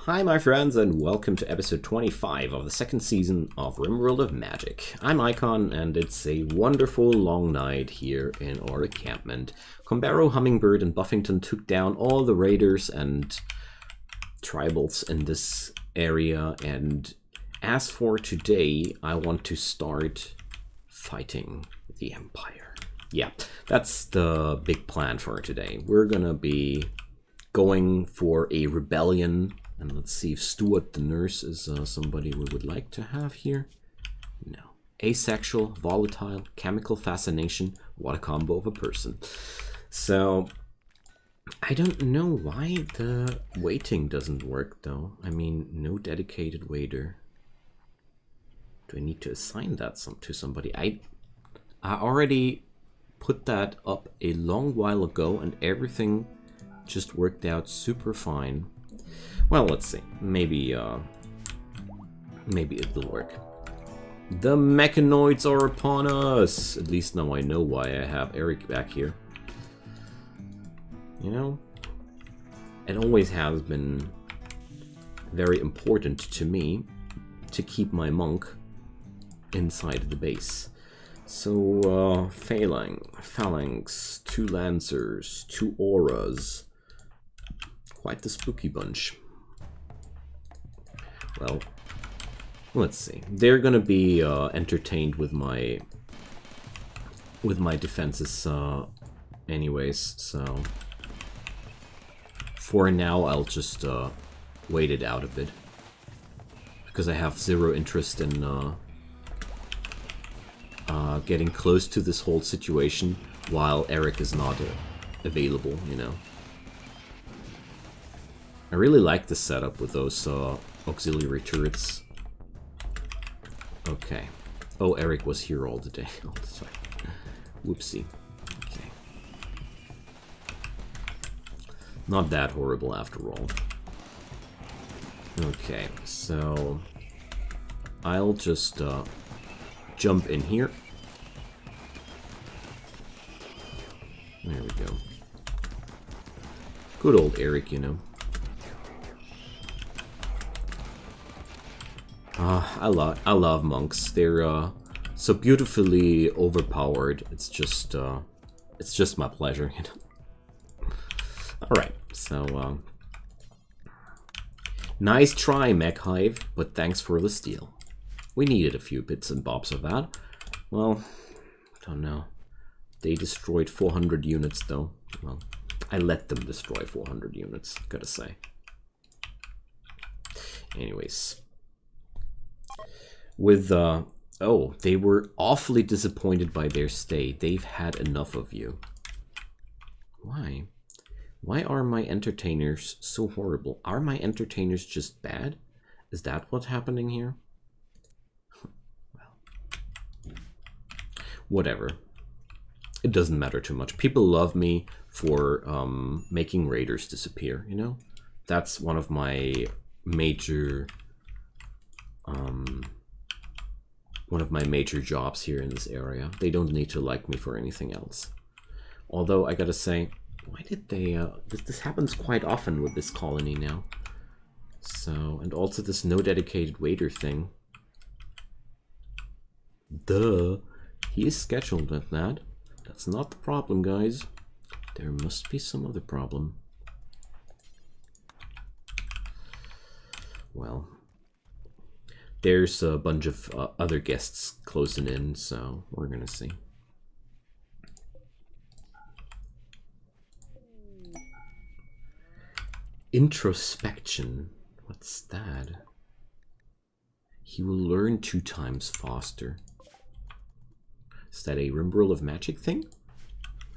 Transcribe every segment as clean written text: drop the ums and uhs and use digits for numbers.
Hi my friends and welcome to episode 25 of the second season of Rimworld of Magic. I'm Icon and it's a wonderful long night here in our encampment. Combaro, Hummingbird and Buffington took down all the raiders and tribals in this area, and as for today I want to start fighting the Empire. Yeah, that's the big plan for today. We're gonna be going for a rebellion. And let's see if Stuart the nurse is somebody we would like to have here. No. Asexual, volatile, chemical fascination. What a combo of a person. So, I don't know why the waiting doesn't work though. I mean, no dedicated waiter. Do I need to assign that to somebody? I already put that up a long while ago and everything just worked out super fine. Well, let's see. Maybe it'll work. The mechanoids are upon us! At least now I know why I have Eric back here. You know, it always has been very important to me to keep my monk inside the base. So, phalanx, 2 lancers, 2 auras. Quite the spooky bunch. Well, let's see. They're gonna be entertained with my defenses anyways, so for now I'll just wait it out a bit, because I have zero interest in getting close to this whole situation while Eric is not available, you know. I really like the setup with those auxiliary turrets. Okay. Oh, Eric was here all the day. All the time. Whoopsie. Okay. Not that horrible after all. Okay, so I'll just jump in here. There we go. Good old Eric, you know. I love monks. They're so beautifully overpowered. It's just my pleasure, you know. All right, so nice try, Mech Hive, but thanks for the steal. We needed a few bits and bobs of that. Well, don't know. They destroyed 400 units though. Well, I let them destroy 400 units, gotta say. Anyways. With, oh, they were awfully disappointed by their stay. They've had enough of you. Why? Why are my entertainers so horrible? Are my entertainers just bad? Is that what's happening here? Well, whatever. It doesn't matter too much. People love me for making raiders disappear, you know? That's one of my major... one of my major jobs here in this area. They don't need to like me for anything else. Although I gotta say, why did they this happens quite often with this colony now. So, and also this no dedicated waiter thing. Duh, he is scheduled at that. That's not the problem, guys. There must be some other problem. Well, there's a bunch of other guests closing in, so we're gonna see. Introspection. What's that? He will learn 2 times faster. Is that a Rimworld of Magic thing?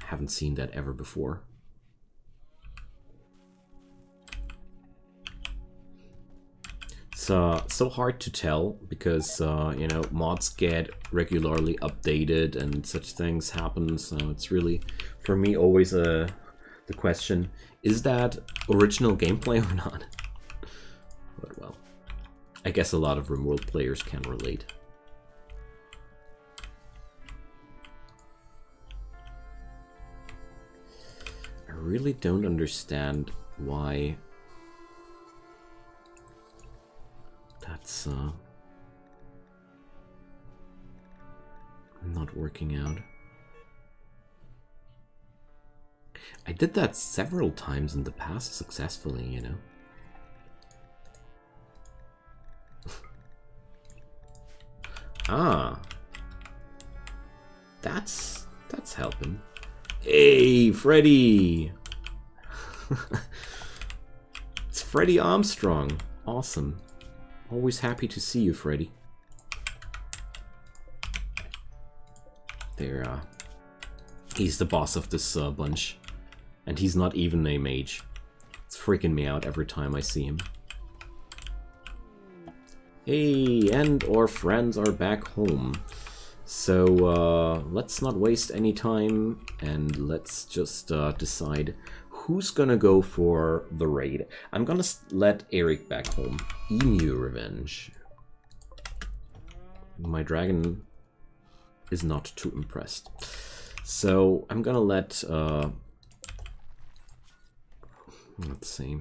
I haven't seen that ever before. So hard to tell because you know, mods get regularly updated and such things happen, so it's really for me always the question, is that original gameplay or not? But well, I guess a lot of Rimworld players can relate. I really don't understand why That's not working out. I did that several times in the past successfully, you know. Ah, that's helping. Hey, Freddy! It's Freddy Armstrong. Awesome. Always happy to see you, Freddy. There, he's the boss of this bunch. And he's not even a mage. It's freaking me out every time I see him. Hey, and our friends are back home. So let's not waste any time and let's just decide who's gonna go for the raid. I'm gonna let Eric back home. Emu Revenge. My dragon is not too impressed. So I'm gonna let let's see.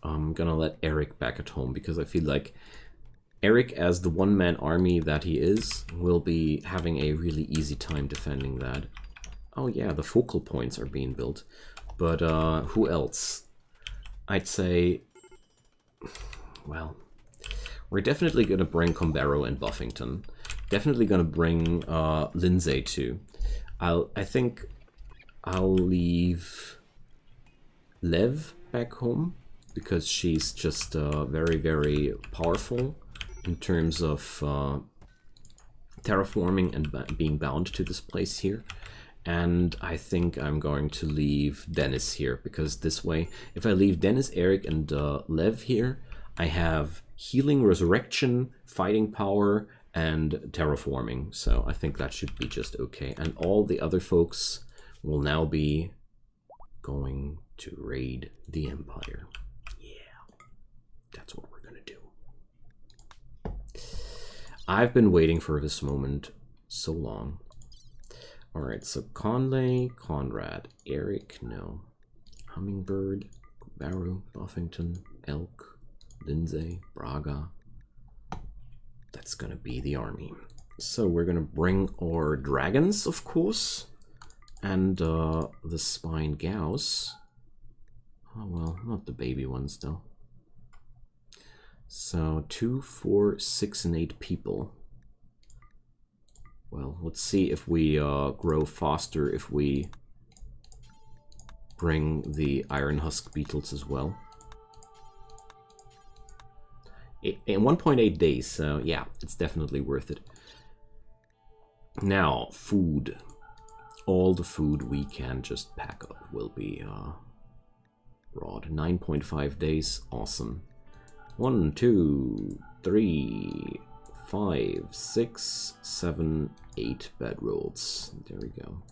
I'm gonna let Eric back at home because I feel like Eric, as the one-man army that he is, will be having a really easy time defending that. Oh yeah, the focal points are being built. But who else? I'd say, well, we're definitely gonna bring Combero and Buffington. Definitely gonna bring Lindsay too. I think I'll leave Lev back home because she's just very, very powerful in terms of terraforming and being bound to this place here. And I think I'm going to leave Dennis here because this way, if I leave Dennis, Eric, and Lev here, I have healing, resurrection, fighting power, and terraforming. So I think that should be just okay. And all the other folks will now be going to raid the Empire. Yeah, that's what we're gonna do. I've been waiting for this moment so long. Alright, so Conley, Conrad, Eric, no. Hummingbird, Barrow, Buffington, Elk, Lindsay, Braga. That's gonna be the army. So we're gonna bring our dragons, of course. And the spine Gauss. Oh well, not the baby ones though. So 2, 4, 6, and 8 people. Well, let's see if we grow faster if we bring the Iron Husk Beetles as well. In 1.8 days, so yeah, it's definitely worth it. Now, food. All the food we can just pack up will be brought. 9.5 days, awesome. 1, 2, 3, 5, 6, 7, 8 bedrolls. There we go.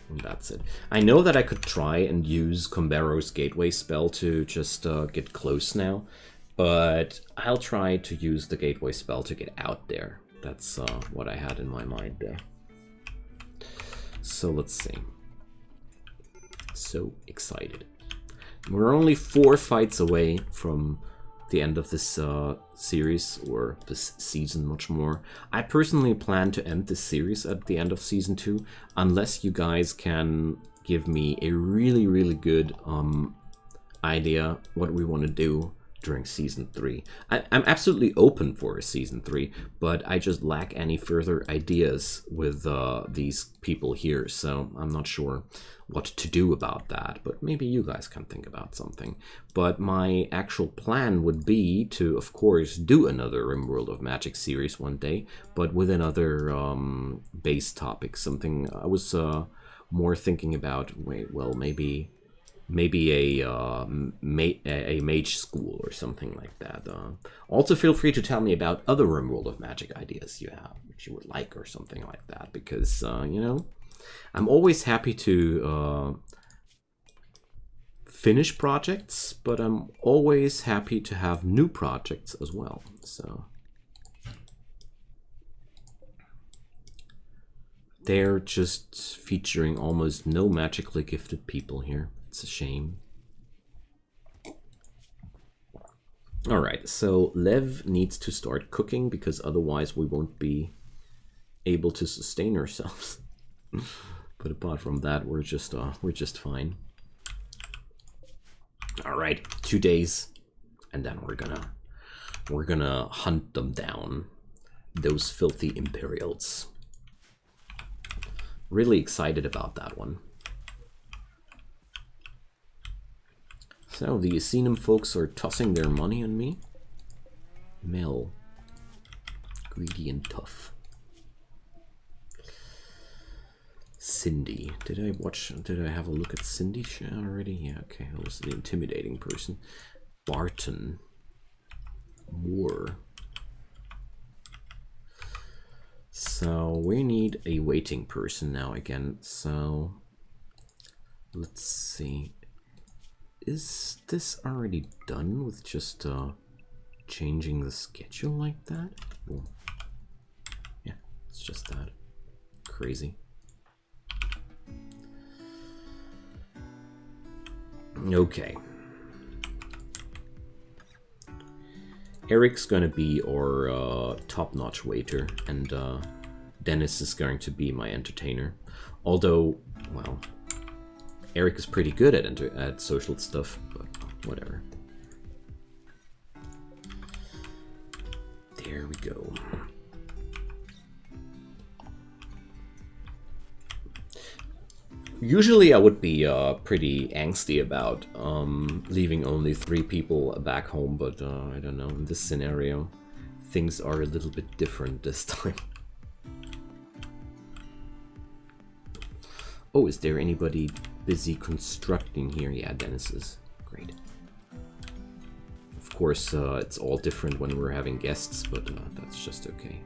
And that's it. I know that I could try and use Combero's Gateway spell to just get close now, but I'll try to use the Gateway spell to get out there. That's what I had in my mind there. So let's see. So excited. We're only 4 fights away from the end of this series, or this season much more. I personally plan to end this series at the end of season 2, unless you guys can give me a really, really good idea what we want to do during season 3. I'm absolutely open for a season 3, but I just lack any further ideas with these people here, so I'm not sure what to do about that, but maybe you guys can think about something. But my actual plan would be to, of course, do another Rimworld of Magic series one day, but with another base topic, something I was more thinking about, well, maybe a mage school or something like that. Also, feel free to tell me about other Rimworld of Magic ideas you have, which you would like, or something like that. Because you know, I'm always happy to finish projects, but I'm always happy to have new projects as well. So they're just featuring almost no magically gifted people here. It's a shame. Alright, so Lev needs to start cooking because otherwise we won't be able to sustain ourselves. But apart from that, we're just fine. Alright, 2 days, and then we're gonna hunt them down. Those filthy Imperials. Really excited about that one. So the Asinum folks are tossing their money on me. Mel. Greedy and tough. Cindy. Did I have a look at Cindy already? Yeah, okay. That was the intimidating person. Barton. Moore. So we need a waiting person now again. So let's see. Is this already done with just changing the schedule like that? Well, yeah, it's just that. Crazy. Okay. Eric's gonna be our top-notch waiter, and Dennis is going to be my entertainer. Although, well, Eric is pretty good at social stuff, but whatever. There we go. Usually I would be pretty angsty about leaving only 3 people back home, but I don't know, in this scenario things are a little bit different this time. Oh, is there anybody busy constructing here? Yeah, Dennis is. Great. Of course, it's all different when we're having guests, but that's just okay.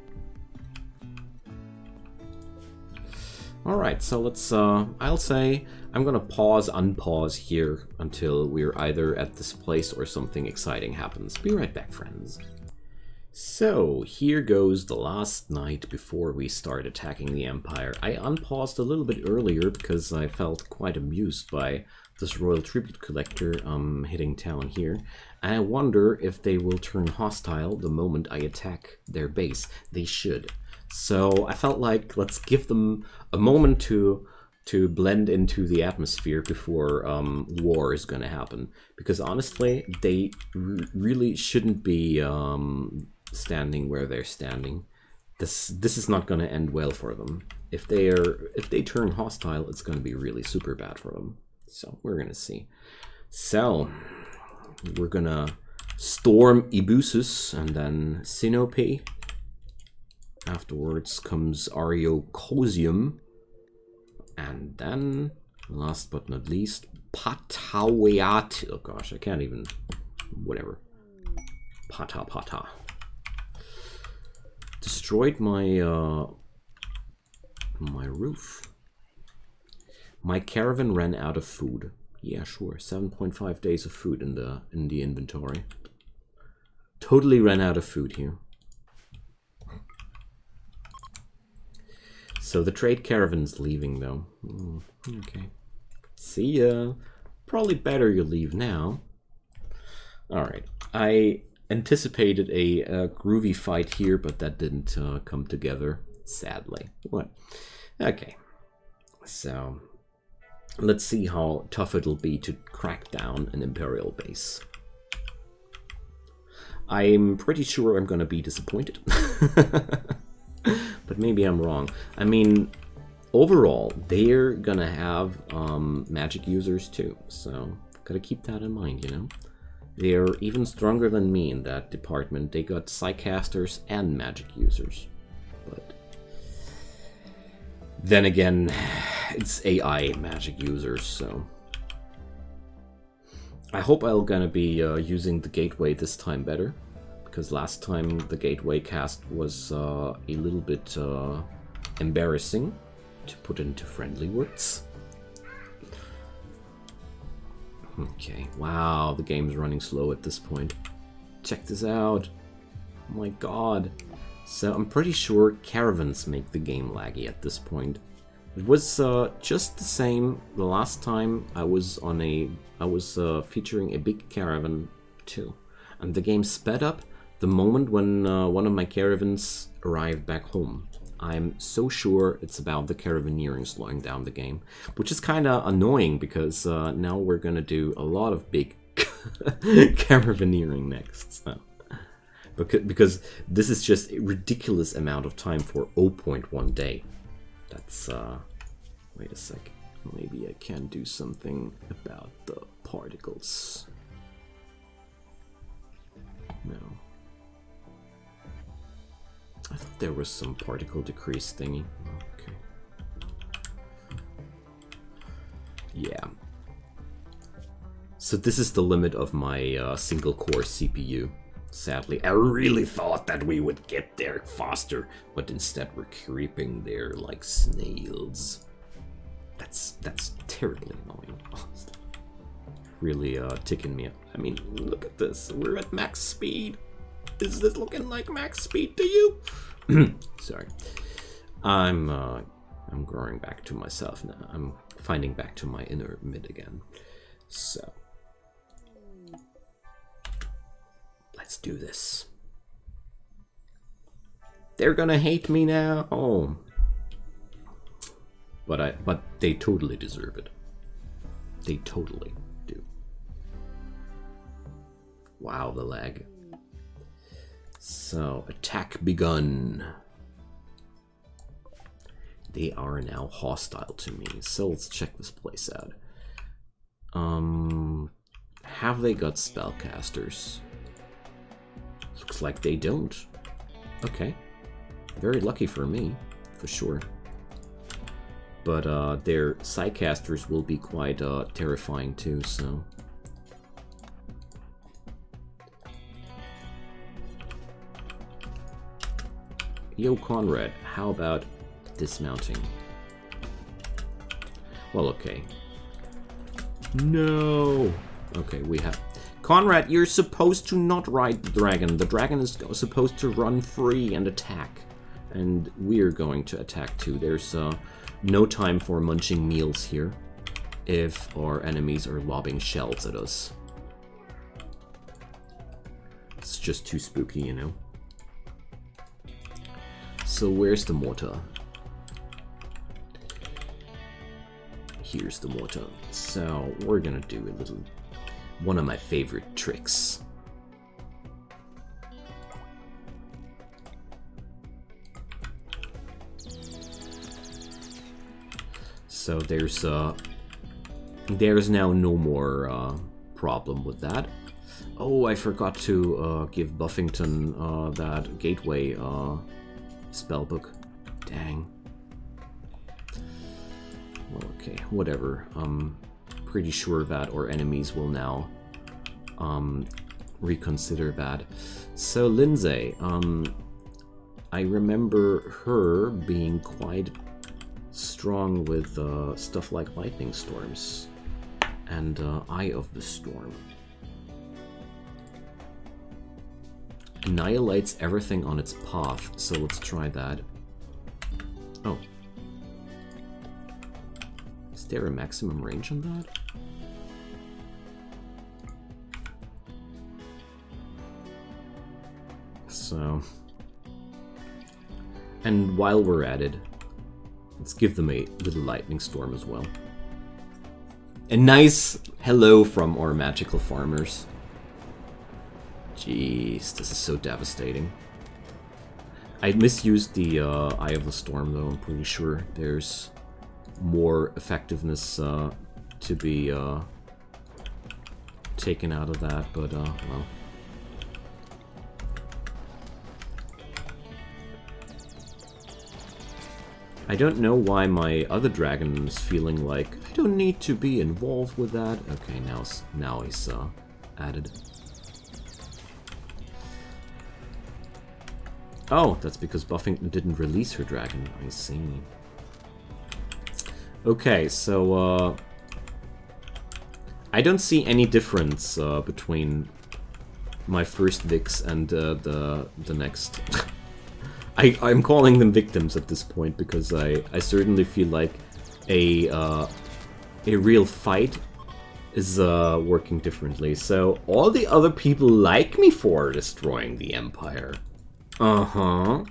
Alright, so let's, I'll say I'm gonna unpause here until we're either at this place or something exciting happens. Be right back, friends. So, here goes the last night before we start attacking the Empire. I unpaused a little bit earlier because I felt quite amused by this Royal Tribute Collector hitting town here. And I wonder if they will turn hostile the moment I attack their base. They should. So I felt like let's give them a moment to blend into the atmosphere before war is going to happen. Because honestly, they really shouldn't be standing where they're standing. This is not going to end well for them. If they turn hostile, it's going to be really super bad for them. So we're going to see. So we're going to storm Ebusus and then Sinope. Afterwards comes Ariocosium, and then, last but not least, Pataweat. Oh gosh, I can't even. Whatever. Pata. Destroyed my my roof. My caravan ran out of food. Yeah, sure. 7.5 days of food in the inventory. Totally ran out of food here. So the trade caravan's leaving though. Okay. See ya. Probably better you leave now. Alright. I anticipated a groovy fight here, but that didn't come together, sadly. What? Okay. So let's see how tough it'll be to crack down an Imperial base. I'm pretty sure I'm gonna be disappointed. But maybe I'm wrong. I mean, overall, they're gonna have magic users too, so gotta keep that in mind, you know? They're even stronger than me in that department. They got Psycasters and magic users. But then again, it's AI magic users, so I hope I'm gonna be using the gateway this time better. Because last time the gateway cast was a little bit embarrassing, to put into friendly words. Okay, wow, the game's running slow at this point. Check this out. Oh my god. So I'm pretty sure caravans make the game laggy at this point. It was just the same the last time I was on featuring a big caravan too. And the game sped up the moment when one of my caravans arrived back home. I'm so sure it's about the caravanneering slowing down the game, which is kind of annoying because now we're gonna do a lot of big caravanneering next. So. Because this is just a ridiculous amount of time for 0.1 day. That's, wait a sec. Maybe I can do something about the particles. No. I thought there was some particle decrease thingy. Okay. Yeah. So this is the limit of my single core CPU. Sadly, I really thought that we would get there faster, but instead we're creeping there like snails. That's terribly annoying. Really ticking me up. I mean, look at this. We're at max speed. Is this looking like max speed to you? Sorry. I'm growing back to myself now. I'm finding back to my inner mid again. So let's do this. They're gonna hate me now. Oh. But they totally deserve it. They totally do. Wow, the lag. So, attack begun. They are now hostile to me. So let's check this place out. Have they got spellcasters? Looks like they don't. Okay. Very lucky for me, for sure. But their psycasters will be quite terrifying too, so... Yo, Conrad, how about dismounting? Well, okay. No! Okay, we have... Conrad, you're supposed to not ride the dragon. The dragon is supposed to run free and attack. And we're going to attack too. There's no time for munching meals here if our enemies are lobbing shells at us. It's just too spooky, you know? So where's the mortar? Here's the mortar. So we're gonna do a little... one of my favorite tricks. So there's now no more problem with that. Oh, I forgot to give Buffington that gateway spellbook. Dang. Well, okay, whatever. I'm pretty sure that our enemies will now reconsider that. So Lindsay, I remember her being quite strong with stuff like lightning storms and Eye of the Storm. Annihilates everything on its path, so let's try that. Oh. Is there a maximum range on that? So... and while we're at it, let's give them a little lightning storm as well. A nice hello from our magical farmers. Jeez, this is so devastating. I misused the Eye of the Storm though, I'm pretty sure there's more effectiveness to be taken out of that, but well. I don't know why my other dragon is feeling like, I don't need to be involved with that. Okay, now he's added. Oh, that's because Buffington didn't release her dragon. I see. Okay, so I don't see any difference between my first Vix and the next. I'm calling them victims at this point because I certainly feel like a real fight is working differently. So all the other people like me for destroying the Empire. Uh-huh.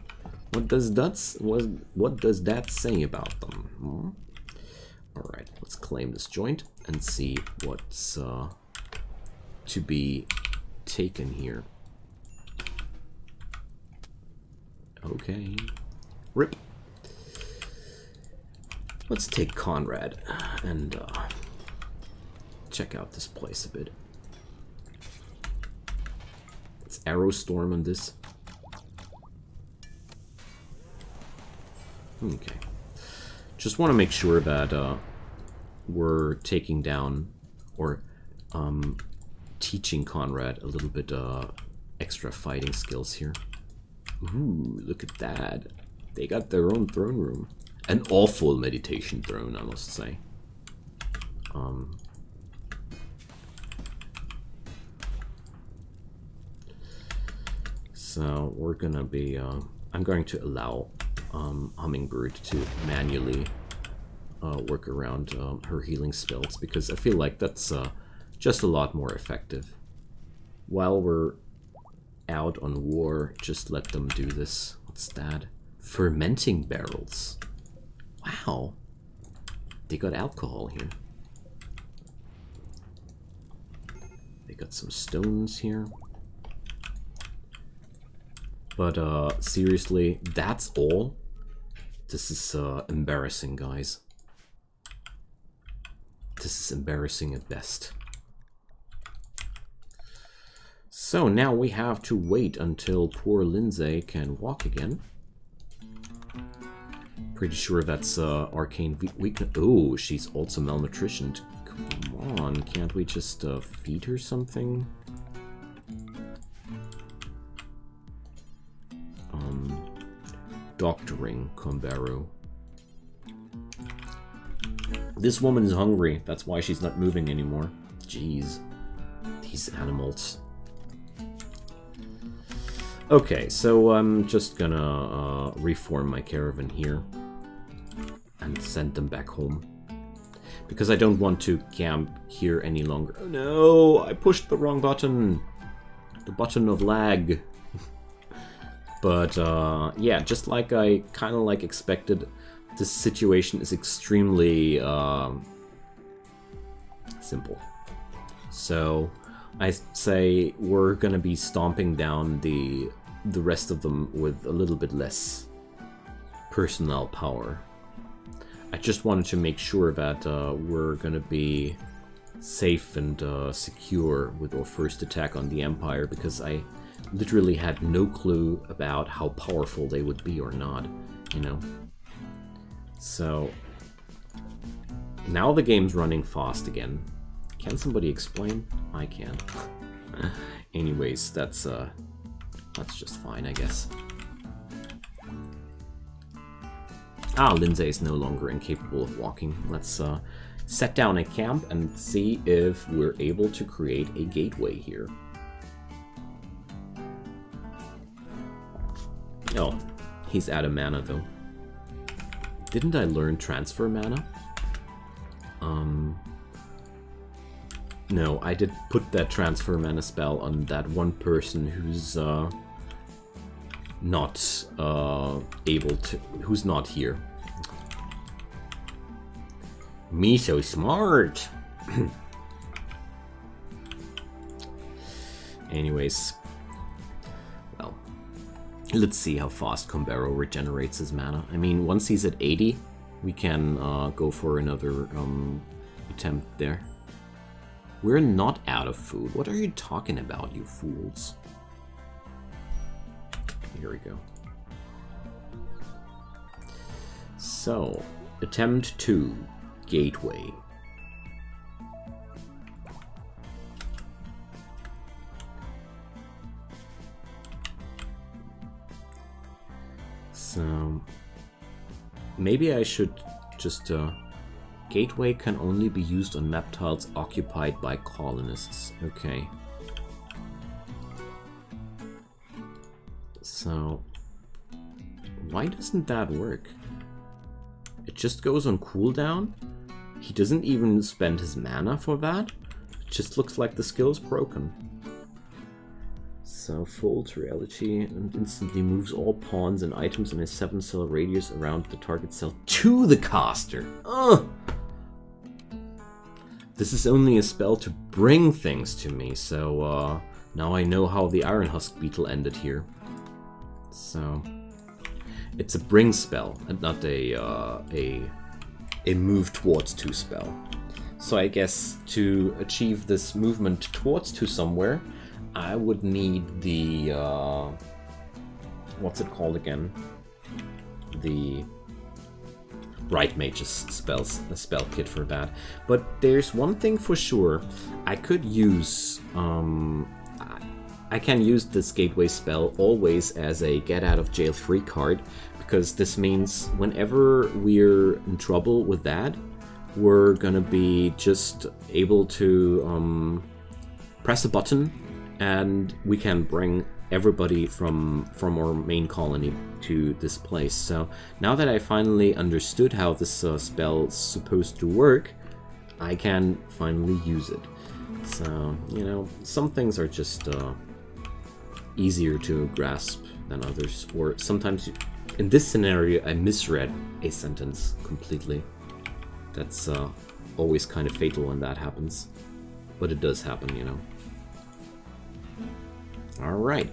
What does that say about them? Hmm? Alright, let's claim this joint and see what's to be taken here. Okay. Rip. Let's take Conrad and check out this place a bit. It's Arrow Storm on this. Okay. Just want to make sure that we're taking down or teaching Conrad a little bit extra fighting skills here. Ooh, look at that. They got their own throne room. An awful meditation throne, I must say. So we're gonna be, I'm going to allow Hummingbird to manually work around her healing spells, because I feel like that's just a lot more effective. While we're out on war, just let them do this. What's that? Fermenting barrels. Wow. They got alcohol here. They got some stones here. But seriously, that's all? This is embarrassing, guys. This is embarrassing at best. So now we have to wait until poor Lindsay can walk again. Pretty sure that's arcane weakness. Oh, she's also malnutritioned. Come on, can't we just feed her something? Doctoring, Combaro. This woman is hungry. That's why she's not moving anymore. Jeez. These animals. Okay, so I'm just gonna reform my caravan here and send them back home. Because I don't want to camp here any longer. Oh no, I pushed the wrong button. The button of lag. But yeah, just like I kind of like expected, this situation is extremely simple. So I say we're gonna be stomping down the rest of them with a little bit less personnel power. I just wanted to make sure that we're gonna be safe and secure with our first attack on the Empire, because I literally had no clue about how powerful they would be or not, you know? So now the game's running fast again. Can somebody explain? I can. Anyways, that's just fine, I guess. Ah, Lindsay is no longer incapable of walking. Let's set down a camp and see if we're able to create a gateway here. Oh, he's out of mana though. Didn't I learn transfer mana? No, I did put that transfer mana spell on that one person who's not able to, who's not here. Me so smart. Anyways, well, let's see how fast Combaro regenerates his mana. I mean, once he's at 80, we can go for another attempt there. We're not out of food. What are you talking about, you fools? Here we go. So, attempt 2, gateway. So, maybe I should just, gateway can only be used on map tiles occupied by colonists. Okay. So, why doesn't that work? It just goes on cooldown? He doesn't even spend his mana for that? just looks like the skill is broken. So folds reality and instantly moves all pawns and items in a 7-cell radius around the target cell to the caster. Ugh! This is only a spell to bring things to me, so now I know how the Iron Husk Beetle ended here. So it's a bring spell and not a move towards to spell. So I guess to achieve this movement towards to somewhere, I would need the what's it called again? The Right Mage's spell kit for that. But there's one thing for sure. I could use I can use this gateway spell always as a get out of jail free card, because this means whenever we're in trouble with that, we're gonna be just able to press a button and we can bring everybody from our main colony to this place. So now that I finally understood how this spell is supposed to work, I can finally use it. So, you know, some things are just easier to grasp than others, or sometimes in this scenario I misread a sentence completely. That's always kind of fatal when that happens, but it does happen, you know. Alright,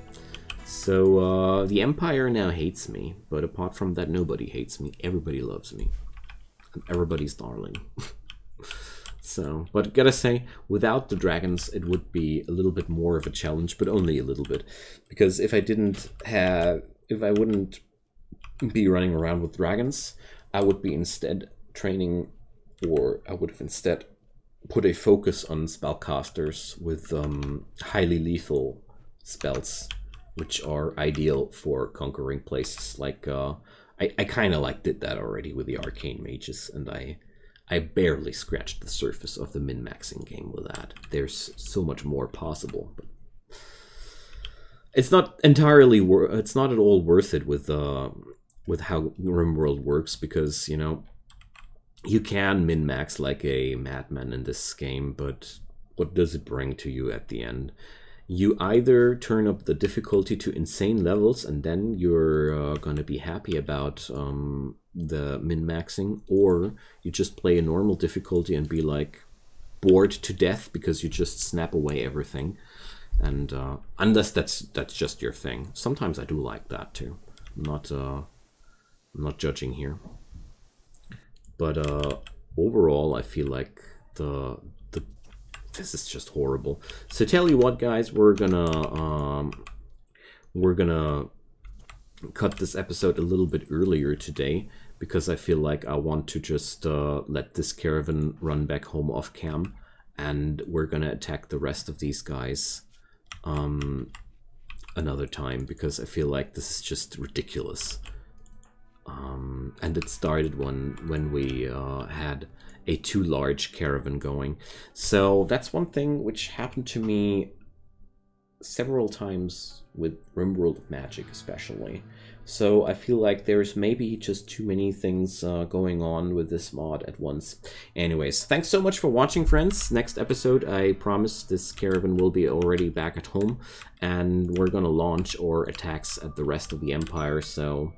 so the Empire now hates me, but apart from that, nobody hates me. Everybody loves me. I'm everybody's darling. So, but gotta say, without the dragons, it would be a little bit more of a challenge, but only a little bit. Because if I wouldn't be running around with dragons, I would be instead training, or I would have instead put a focus on spellcasters with highly lethal spells, which are ideal for conquering places. Like I kind of like did that already with the arcane mages, and I barely scratched the surface of the min-maxing game with that. There's so much more possible, but it's not entirely it's not at all worth it with how Rimworld works, because you know you can min-max like a madman in this game, but what does it bring to you at the end? You either turn up the difficulty to insane levels and then you're gonna be happy about the min-maxing, or you just play a normal difficulty and be like bored to death because you just snap away everything. And unless that's just your thing. Sometimes I do like that too. I'm not judging here. But overall I feel like this is just horrible. So tell you what, guys, we're gonna cut this episode a little bit earlier today, because I feel like I want to just let this caravan run back home off cam, and we're gonna attack the rest of these guys another time, because I feel like this is just ridiculous. And it started when we had a too large caravan going. So that's one thing which happened to me several times with Rimworld of Magic especially. So I feel like there's maybe just too many things going on with this mod at once. Anyways, thanks so much for watching, friends. Next episode, I promise this caravan will be already back at home, and we're gonna launch our attacks at the rest of the Empire, so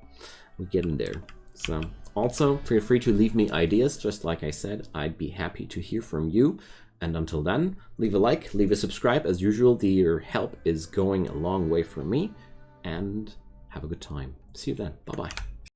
we're getting there. So also, feel free to leave me ideas. Just like I said, I'd be happy to hear from you. And until then, leave a like, leave a subscribe. As usual, your help is going a long way for me. And have a good time. See you then. Bye-bye.